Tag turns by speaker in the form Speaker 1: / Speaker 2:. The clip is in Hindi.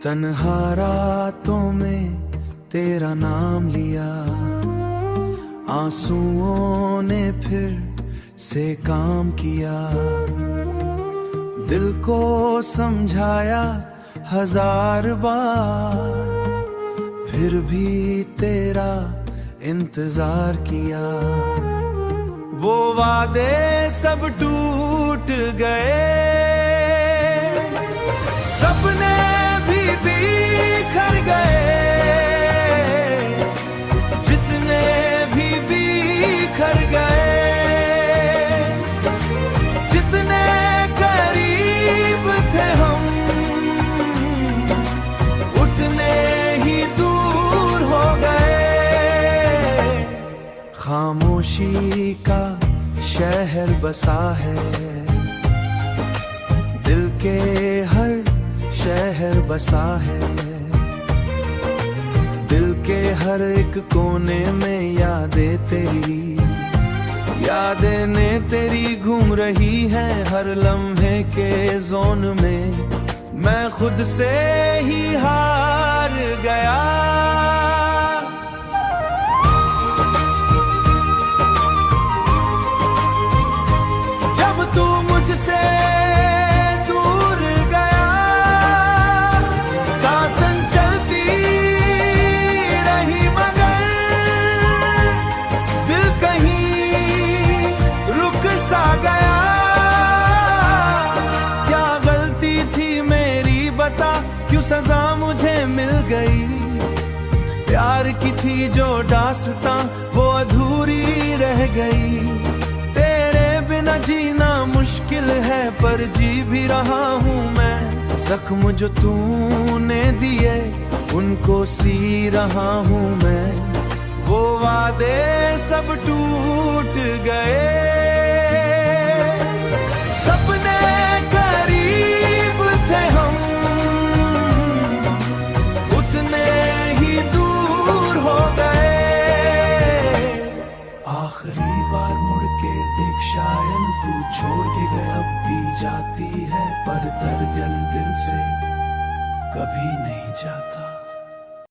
Speaker 1: तन्हा रातों में तेरा नाम लिया, आंसुओं ने फिर से काम किया। दिल को समझाया हजार बार, फिर भी तेरा इंतजार किया। वो वादे सब टूट गए, सपने भी बिखर गए, जितने भी बिखर गए। जितने करीब थे हम, उतने ही दूर हो गए। खामोशी का शहर बसा है, दिल के हर शहर बसा है। दिल के हर एक कोने में यादें ने तेरी घूम रही है हर लम्हे के जोन में। मैं खुद से ही हार गया। जब तू मुझसे क्यों सजा मुझे मिल गई। प्यार की थी जो दास्तां वो अधूरी रह गई। तेरे बिना जीना मुश्किल है पर जी भी रहा हूँ मैं। जख्म जो तूने दिए उनको सी रहा हूँ मैं। वो वादे सब टूट गए, सपने करीब थे हम, उतने ही दूर हो गए। आखिरी बार मुड़ के देख शायद तू छोड़ के गया, अब भी जाती है पर दर्द दिल से कभी नहीं जाता।